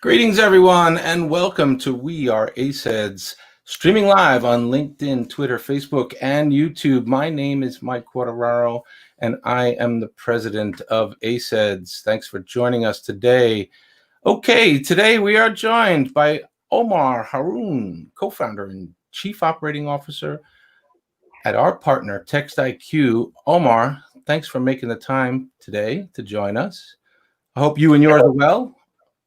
Greetings, everyone, and welcome to We Are ACEDS, streaming live on LinkedIn, Twitter, Facebook, and YouTube. My name is Mike Quartararo, and I am the president of ACEDS. Thanks for joining us today. Okay, today we are joined by Omar Haroun, co-founder and chief operating officer at our partner, TextIQ. Omar, thanks for making the time today to join us. I hope you and yours are well.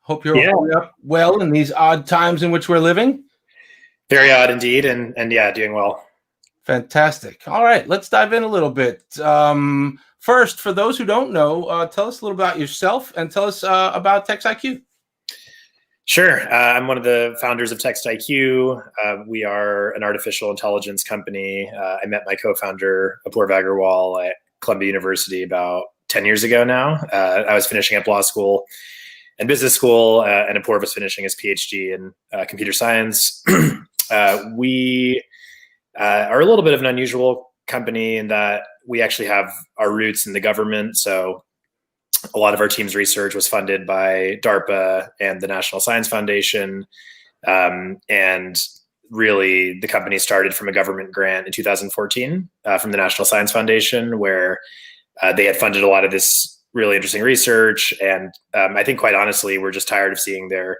Hope you're holding up well in these odd times in which we're living. Very odd indeed, and yeah, doing well. Fantastic. All right, let's dive in a little bit. First, for those who don't know, tell us a little about yourself and tell us about TextIQ. Sure. I'm one of the founders of TextIQ. We are an artificial intelligence company. I met my co-founder, Apoorv Agarwal, at Columbia University about 10 years ago now. I was finishing up law school and business school, and Apoorv was finishing his PhD in computer science. We are a little bit of an unusual company in that we actually have our roots in the government. So a lot of our team's research was funded by DARPA and the National Science Foundation. And really, the company started from a government grant in 2014 from the National Science Foundation, where they had funded a lot of this really interesting research. And I think, quite honestly, we're just tired of seeing their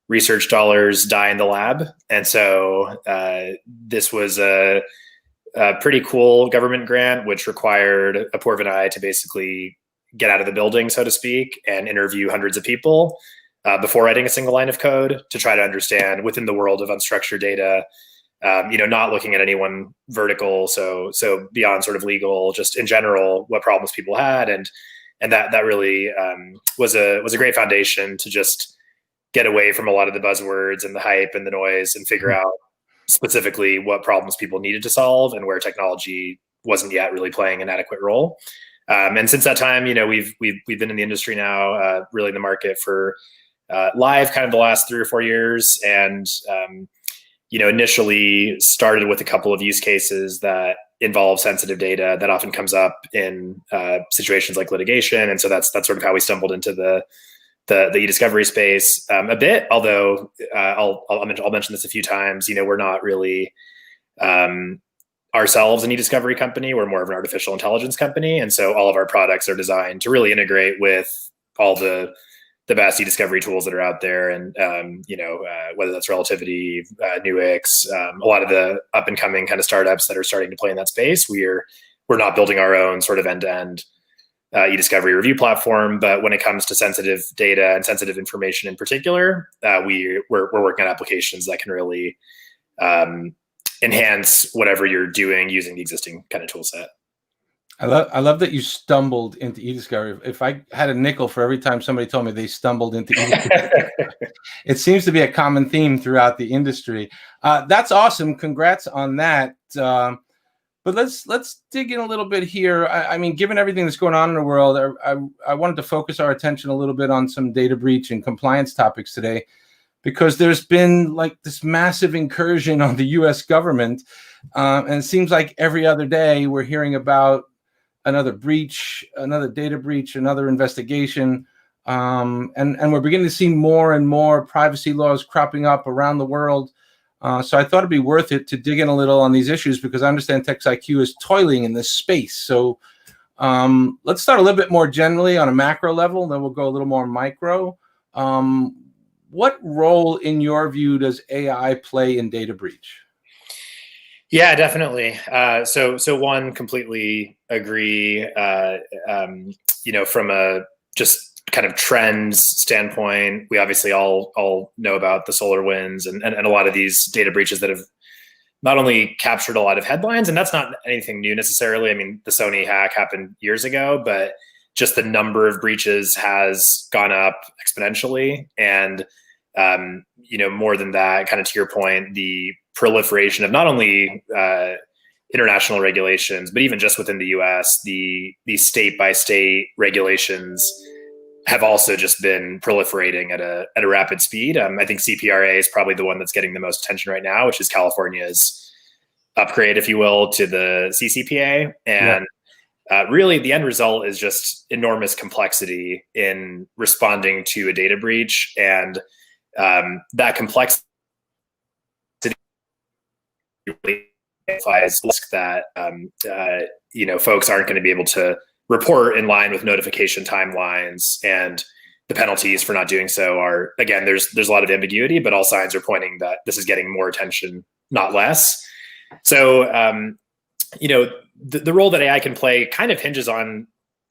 research dollars die in the lab. And so this was a pretty cool government grant, which required Apoorv and I to basically get out of the building, so to speak, and interview hundreds of people before writing a single line of code to try to understand within the world of unstructured data, not looking at any one vertical. So beyond sort of legal, just in general, what problems people had. And that really was a great foundation to just get away from a lot of the buzzwords and the hype and the noise and figure out specifically what problems people needed to solve and where technology wasn't yet really playing an adequate role. And since that time, we've been in the industry now, really in the market for live kind of the last 3 or 4 years, and initially started with a couple of use cases that involve sensitive data that often comes up in situations like litigation, and so that's sort of how we stumbled into the ediscovery space a bit. Although I'll mention this a few times. We're not really ourselves an e-discovery company. We're more of an artificial intelligence company. And so all of our products are designed to really integrate with all the best e-discovery tools that are out there. And, whether that's Relativity, Nuix, a lot of the up and coming kind of startups that are starting to play in that space, we're not building our own sort of end-to-end e-discovery review platform. But when it comes to sensitive data and sensitive information in particular, we're working on applications that can really enhance whatever you're doing using the existing kind of tool set. I love that you stumbled into e-discovery. If I had a nickel for every time somebody told me they stumbled into e-discovery, it seems to be a common theme throughout the industry. That's awesome. Congrats on that. But let's dig in a little bit here. I mean, given everything that's going on in the world, I wanted to focus our attention a little bit on some data breach and compliance topics today, because there's been like this massive incursion on the U.S. government, and it seems like every other day we're hearing about another breach, another data breach, another investigation, and we're beginning to see more and more privacy laws cropping up around the world. So I thought it'd be worth it to dig in a little on these issues, because I understand TextIQ is toiling in this space. So let's start a little bit more generally on a macro level, then we'll go a little more micro. What role, in your view, does AI play in data breach? Yeah, definitely. So one, completely agree. From a just kind of trends standpoint, we obviously all know about the SolarWinds and a lot of these data breaches that have not only captured a lot of headlines, and that's not anything new necessarily. I mean, the Sony hack happened years ago, but just the number of breaches has gone up exponentially. And more than that, kind of to your point, the proliferation of not only international regulations, but even just within the US, the state by state regulations have also just been proliferating at a rapid speed. I think CPRA is probably the one that's getting the most attention right now, which is California's upgrade, if you will, to the CCPA. And really, the end result is just enormous complexity in responding to a data breach. And that complexity implies that folks aren't going to be able to report in line with notification timelines, and the penalties for not doing so are, again, there's a lot of ambiguity, but all signs are pointing that this is getting more attention, not less. So the role that AI can play kind of hinges on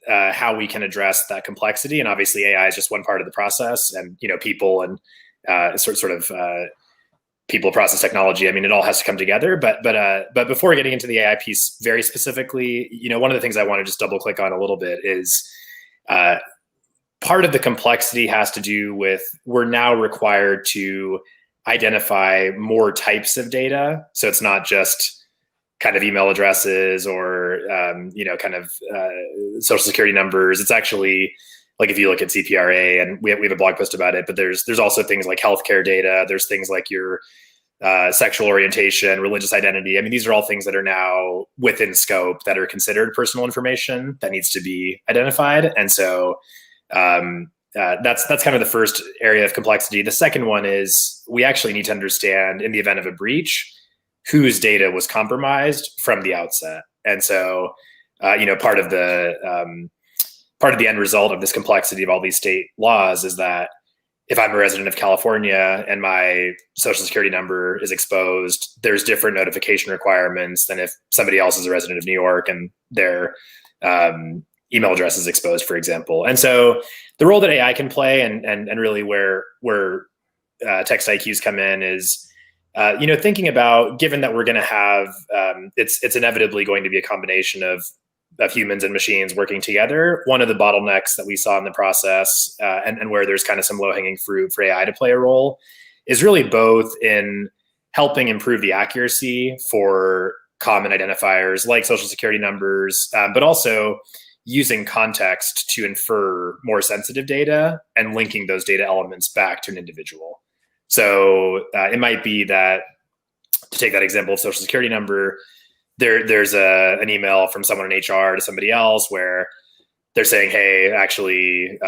how we can address that complexity, and obviously AI is just one part of the process, and people and people, process, technology. I mean, it all has to come together. But before getting into the AI piece very specifically, one of the things I want to just double click on a little bit is part of the complexity has to do with, we're now required to identify more types of data. So it's not just kind of email addresses or social security numbers. It's actually, like, if you look at CPRA, and we have a blog post about it, but there's also things like healthcare data. There's things like your sexual orientation, religious identity. I mean, these are all things that are now within scope that are considered personal information that needs to be identified. And so that's kind of the first area of complexity. The second one is, we actually need to understand, in the event of a breach, whose data was compromised from the outset. And so, part of the end result of this complexity of all these state laws is that if I'm a resident of California and my social security number is exposed, there's different notification requirements than if somebody else is a resident of New York and their email address is exposed, for example. And so the role that AI can play, and really where TextIQs come in, is thinking about, given that we're going to have, it's inevitably going to be a combination of humans and machines working together. One of the bottlenecks that we saw in the process, and where there's kind of some low-hanging fruit for AI to play a role, is really both in helping improve the accuracy for common identifiers like social security numbers, but also using context to infer more sensitive data and linking those data elements back to an individual. So it might be that, to take that example of social security number, there's an email from someone in HR to somebody else where they're saying, hey, actually,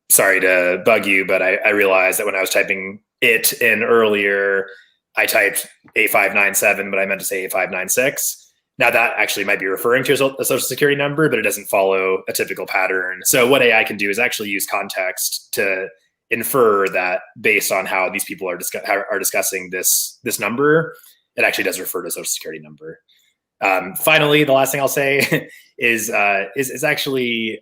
sorry to bug you, but I realized that when I was typing it in earlier, I typed A597, but I meant to say A596. Now that actually might be referring to a social security number, but it doesn't follow a typical pattern. So what AI can do is actually use context to infer that, based on how these people are discussing this number, it actually does refer to a social security number. Finally, the last thing I'll say is actually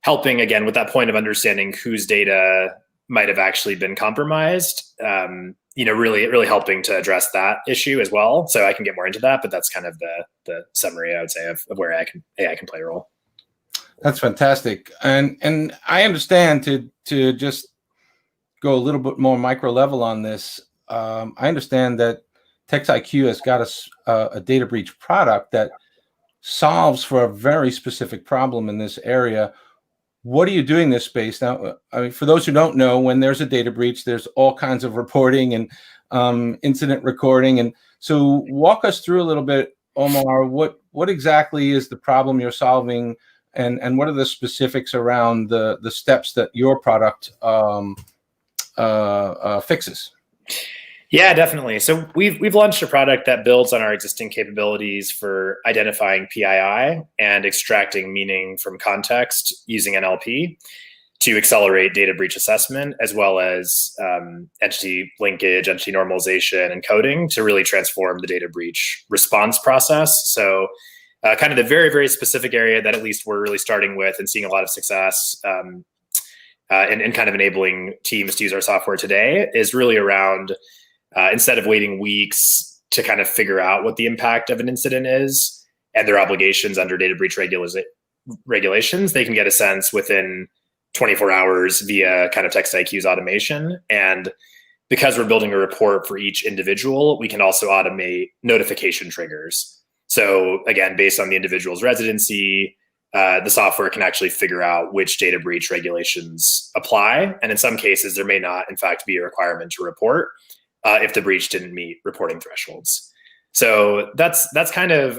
helping, again, with that point of understanding whose data might have actually been compromised. Really helping to address that issue as well. So I can get more into that, but that's kind of the summary, I would say, of where AI can play a role. That's fantastic, and I understand, to just go a little bit more micro level on this. I understand that TextIQ has got a data breach product that solves for a very specific problem in this area. What are you doing in this space now? I mean, for those who don't know, when there's a data breach, there's all kinds of reporting and incident recording. And so walk us through a little bit, Omar, what exactly is the problem you're solving, and what are the specifics around the steps that your product fixes? Yeah, definitely. So we've launched a product that builds on our existing capabilities for identifying PII and extracting meaning from context using NLP to accelerate data breach assessment, as well as entity linkage, entity normalization, and coding to really transform the data breach response process. So kind of the very, very specific area that at least we're really starting with and seeing a lot of success and kind of enabling teams to use our software today is really around, instead of waiting weeks to kind of figure out what the impact of an incident is and their obligations under data breach regulations, they can get a sense within 24 hours via kind of TextIQ's automation. And because we're building a report for each individual, we can also automate notification triggers. So again, based on the individual's residency, the software can actually figure out which data breach regulations apply. And in some cases, there may not, in fact, be a requirement to report if the breach didn't meet reporting thresholds. So that's kind of,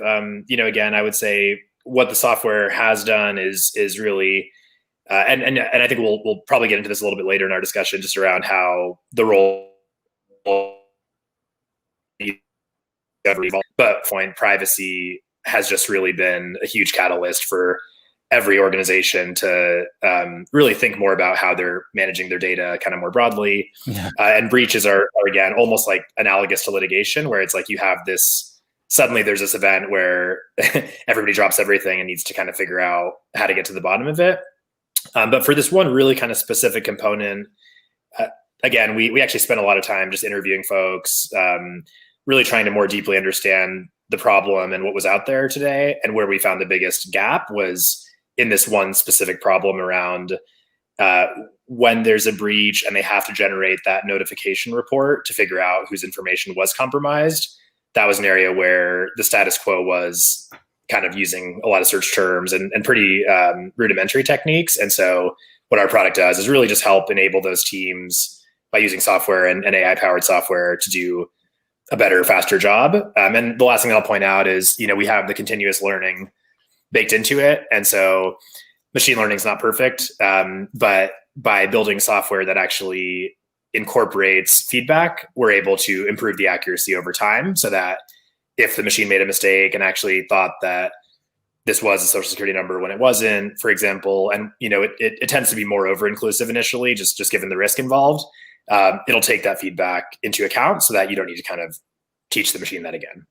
again, I would say what the software has done is really and I think we'll probably get into this a little bit later in our discussion, just around how the role, but point privacy has just really been a huge catalyst for every organization to really think more about how they're managing their data kind of more broadly. Yeah. And breaches are again, almost like analogous to litigation, where it's like you have this, suddenly there's this event where everybody drops everything and needs to kind of figure out how to get to the bottom of it. But for this one really kind of specific component, again, we actually spent a lot of time just interviewing folks, really trying to more deeply understand the problem and what was out there today. And where we found the biggest gap was in this one specific problem around when there's a breach and they have to generate that notification report to figure out whose information was compromised. That was an area where the status quo was kind of using a lot of search terms and pretty rudimentary techniques. And so what our product does is really just help enable those teams by using software and AI-powered software to do a better, faster job. And the last thing I'll point out is, we have the continuous learning baked into it. And so machine learning is not perfect, but by building software that actually incorporates feedback, we're able to improve the accuracy over time, so that if the machine made a mistake and actually thought that this was a social security number when it wasn't, for example, and it tends to be more over-inclusive initially, just given the risk involved, it'll take that feedback into account so that you don't need to kind of teach the machine that again.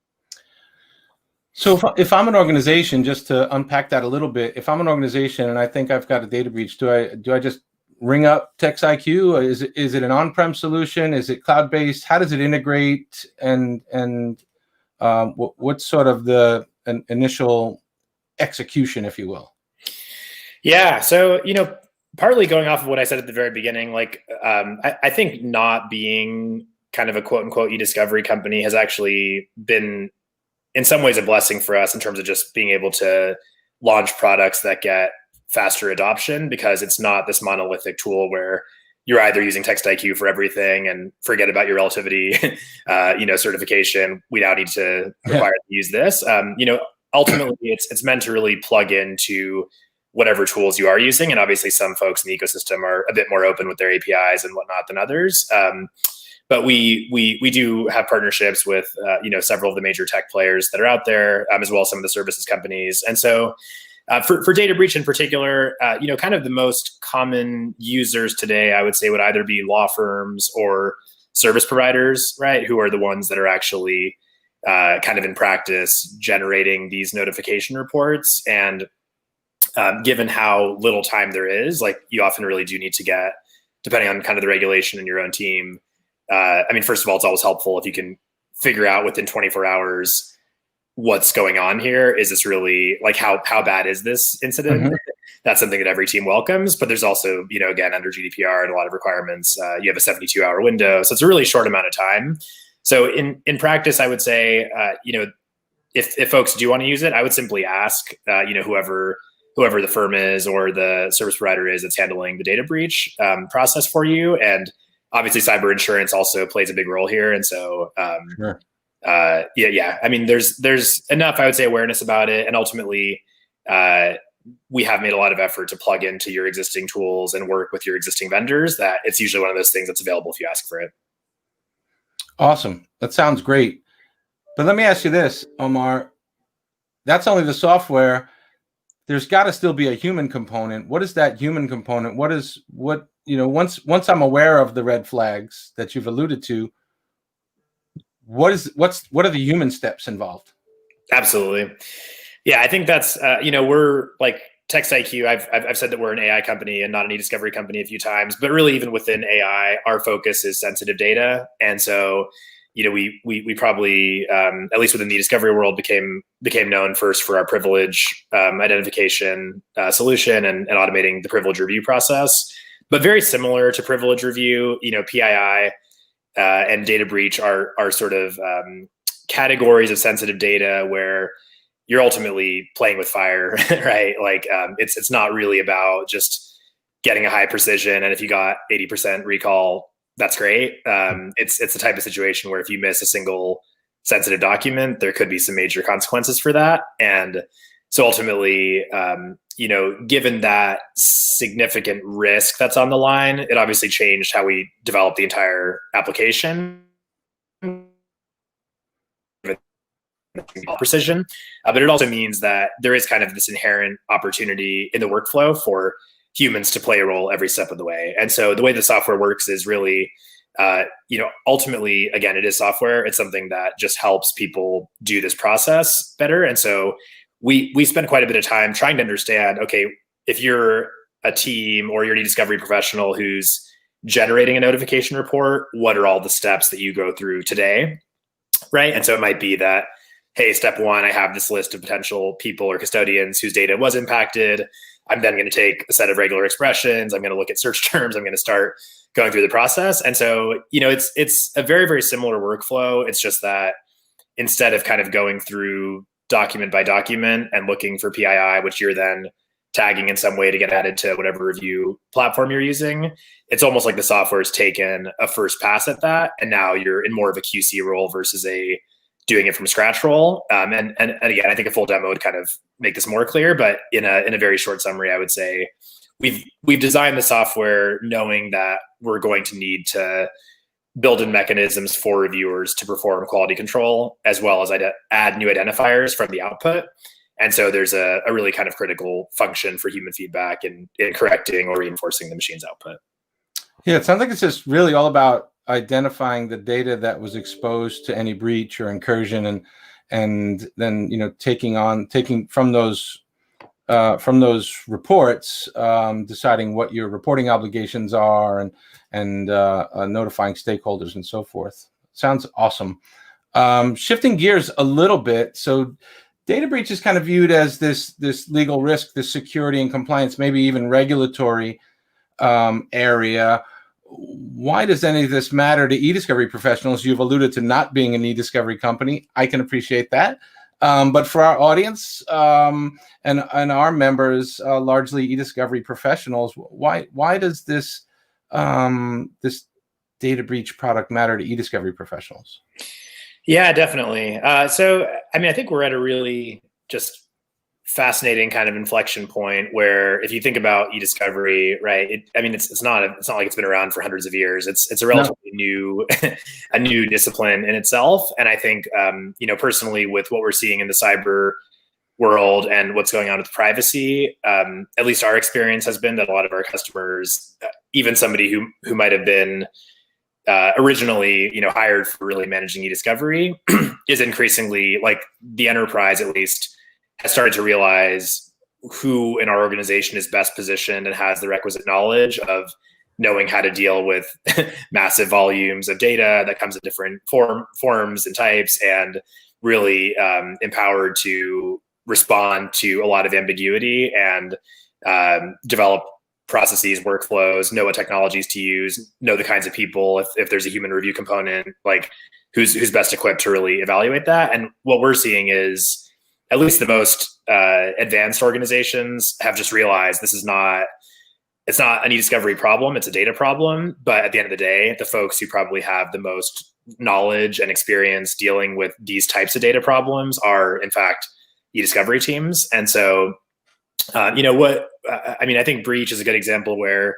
So if I'm an organization, just to unpack that a little bit, if I'm an organization and I think I've got a data breach, do I just ring up TextIQ? Is it an on-prem solution? Is it cloud-based? How does it integrate? And what's sort of the initial execution, if you will? Yeah. So, partly going off of what I said at the very beginning, like I think not being kind of a quote unquote e-discovery company has actually been in some ways a blessing for us in terms of just being able to launch products that get faster adoption, because it's not this monolithic tool where you're either using TextIQ for everything and forget about your relativity, certification. We now need to require to use this. Ultimately, it's meant to really plug into whatever tools you are using, and obviously, some folks in the ecosystem are a bit more open with their APIs and whatnot than others. But we do have partnerships with several of the major tech players that are out there, as well as some of the services companies, and so. For data breach in particular, kind of the most common users today, I would say, would either be law firms or service providers, right? Who are the ones that are actually kind of in practice generating these notification reports. And given how little time there is, like you often really do need to get, depending on kind of the regulation in your own team. First of all, it's always helpful if you can figure out within 24 hours what's going on here. Is this really like how bad is this incident? Mm-hmm. That's something that every team welcomes, but there's also, again, under GDPR and a lot of requirements, you have a 72-hour window. So it's a really short amount of time. So in practice, I would say, if folks do want to use it, I would simply ask, whoever the firm is or the service provider is that's handling the data breach process for you. And obviously cyber insurance also plays a big role here. And so, sure. There's enough, I would say, awareness about it, and ultimately, we have made a lot of effort to plug into your existing tools and work with your existing vendors. That it's usually one of those things that's available if you ask for it. Awesome, that sounds great. But let me ask you this, Omar. That's only the software. There's got to still be a human component. What is that human component? Once I'm aware of the red flags that you've alluded to, what are the human steps involved? Absolutely. Yeah, I think that's we're like TextIQ. I've said that we're an AI company and not an e-discovery company a few times, but really even within AI, our focus is sensitive data. And so, we probably at least within the e-discovery world became known first for our privilege identification solution and automating the privilege review process. But very similar to privilege review, PII and data breach are sort of categories of sensitive data where you're ultimately playing with fire, right? Like it's not really about just getting a high precision, and if you got 80% recall, that's great. It's the type of situation where if you miss a single sensitive document, there could be some major consequences for that. And so ultimately, given that significant risk that's on the line, it obviously changed how we developed the entire application. Precision, but it also means that there is kind of this inherent opportunity in the workflow for humans to play a role every step of the way. And so the way the software works is really, ultimately, again, it is software. It's something that just helps people do this process better. And so we spend quite a bit of time trying to understand, okay, if you're a team or you're an e-discovery professional who's generating a notification report, what are all the steps that you go through today, right? And so it might be that, hey, step one, I have this list of potential people or custodians whose data was impacted. I'm then going to take a set of regular expressions. I'm going to look at search terms. I'm going to start going through the process. And so, it's a very, very similar workflow. It's just that instead of kind of going through document by document and looking for PII, which you're then tagging in some way to get added to whatever review platform you're using, it's almost like the software has taken a first pass at that. And now you're in more of a QC role versus a doing it from scratch role. And again, I think a full demo would kind of make this more clear, but in a very short summary, I would say we've designed the software knowing that we're going to need to build in mechanisms for reviewers to perform quality control, as well as add new identifiers from the output. And so there's a really kind of critical function for human feedback in correcting or reinforcing the machine's output. Yeah, it sounds like it's just really all about identifying the data that was exposed to any breach or incursion, and then taking from those reports, deciding what your reporting obligations are, and notifying stakeholders and so forth. Sounds awesome. Shifting gears a little bit, so data breach is kind of viewed as this legal risk, this security and compliance, maybe even regulatory area. Why does any of this matter to e-discovery professionals? You've alluded to not being an e-discovery company. I can appreciate that. But for our audience and our members, largely e-discovery professionals, why does this data breach product matter to e-discovery professionals? Yeah, definitely. So, I think we're at a really just fascinating kind of inflection point where if you think about e-discovery, right? It's not like it's been around for hundreds of years. It's a relatively new a new discipline in itself. And I think personally, with what we're seeing in the cyber world and what's going on with privacy, at least our experience has been that a lot of our customers, even somebody who might have been originally hired for really managing e-discovery, is increasingly, like, the enterprise at least has started to realize who in our organization is best positioned and has the requisite knowledge of knowing how to deal with massive volumes of data that comes in different forms and types, and really empowered to respond to a lot of ambiguity and develop processes, workflows, know what technologies to use, know the kinds of people, if there's a human review component, like who's best equipped to really evaluate that. And what we're seeing is, at least the most advanced organizations have just realized it's not an e-discovery problem, it's a data problem. But at the end of the day, the folks who probably have the most knowledge and experience dealing with these types of data problems are, in fact, e-discovery teams. And so, I think breach is a good example where,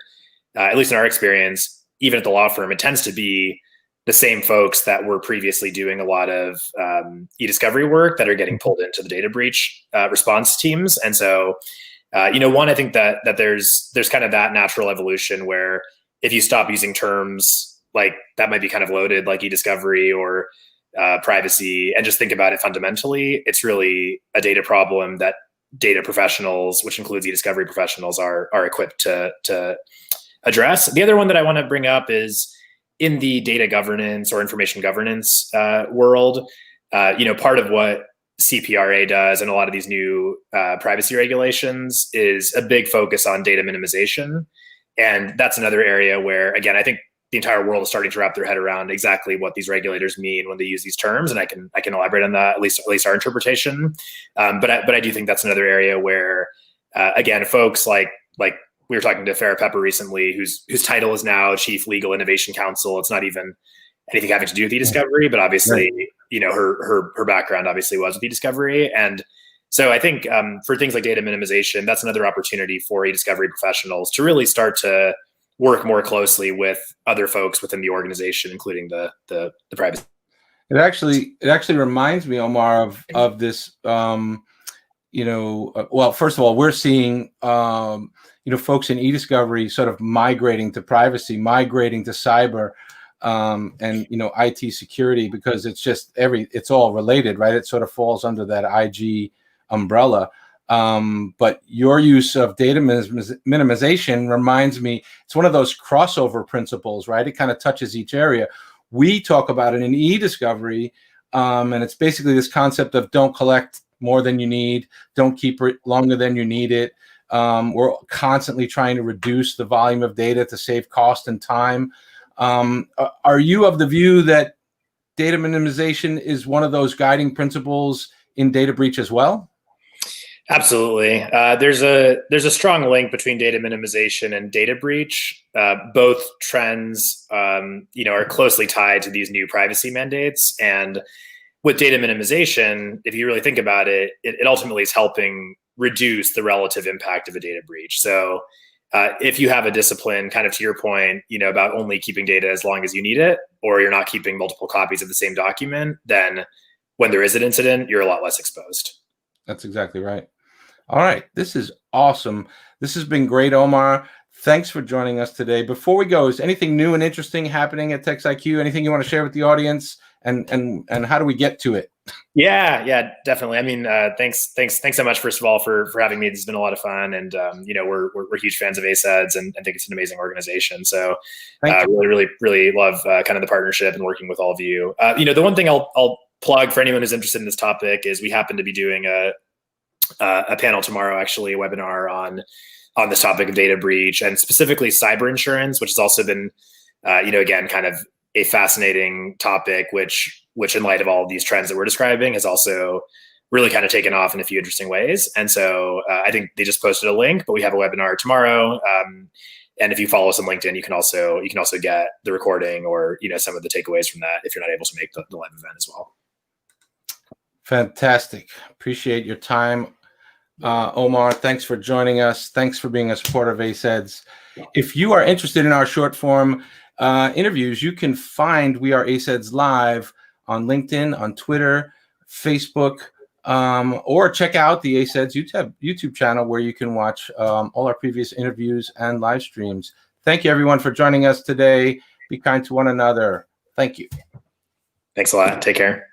at least in our experience, even at the law firm, it tends to be the same folks that were previously doing a lot of e-discovery work that are getting pulled into the data breach response teams. And so, I think that there's kind of that natural evolution where if you stop using terms like that might be kind of loaded, like e-discovery or privacy, and just think about it fundamentally, it's really a data problem that data professionals, which includes e-discovery professionals, are equipped to address. The other one that I want to bring up is in the data governance or information governance world. Part of what CPRA does and a lot of these new privacy regulations is a big focus on data minimization. And that's another area where, again, I think the entire world is starting to wrap their head around exactly what these regulators mean when they use these terms. And I can elaborate on that, at least our interpretation. But I do think that's another area where, again, folks like we were talking to Farrah Pepper recently, whose title is now Chief Legal Innovation Counsel. It's not even anything having to do with e-discovery, but obviously, her background obviously was with e-discovery. And So I think for things like data minimization, that's another opportunity for e-discovery professionals to really start to work more closely with other folks within the organization, including the privacy. It actually reminds me, Omar, of this. Well, first of all, we're seeing folks in e-discovery sort of migrating to privacy, migrating to cyber, and IT security, because it's all related, right? It sort of falls under that IG umbrella. But your use of data minimization reminds me, it's one of those crossover principles, right? It kind of touches each area. We talk about it in e-discovery, and it's basically this concept of don't collect more than you need, don't keep it longer than you need it. We're constantly trying to reduce the volume of data to save cost and time. Are you of the view that data minimization is one of those guiding principles in data breach as well? Absolutely. There's a strong link between data minimization and data breach. Both trends, are closely tied to these new privacy mandates. And with data minimization, if you really think about it, it ultimately is helping reduce the relative impact of a data breach. So if you have a discipline, kind of to your point, about only keeping data as long as you need it, or you're not keeping multiple copies of the same document, then when there is an incident, you're a lot less exposed. That's exactly right. All right. This is awesome. This has been great, Omar. Thanks for joining us today. Before we go, is anything new and interesting happening at TextIQ? Anything you want to share with the audience? And how do we get to it? Yeah, definitely. I mean, thanks so much, first of all, for having me. This has been a lot of fun, and we're huge fans of ACEDS, and think it's an amazing organization. So, really love kind of the partnership and working with all of you. The one thing I'll plug for anyone who's interested in this topic is we happen to be doing a panel tomorrow, actually, a webinar on this topic of data breach and specifically cyber insurance, which has also been, again, kind of a fascinating topic, which in light of all of these trends that we're describing has also really kind of taken off in a few interesting ways. And so I think they just posted a link, but we have a webinar tomorrow. And if you follow us on LinkedIn, you can also get the recording or some of the takeaways from that if you're not able to make the live event as well. Fantastic. Appreciate your time, Omar. Thanks for joining us. Thanks for being a supporter of ACEDS. If you are interested in our short form interviews, you can find We Are ACEDS Live on LinkedIn, on Twitter, Facebook, or check out the ACEDS YouTube channel, where you can watch all our previous interviews and live streams. Thank you, everyone, for joining us today. Be kind to one another. Thank you. Thanks a lot. Take care.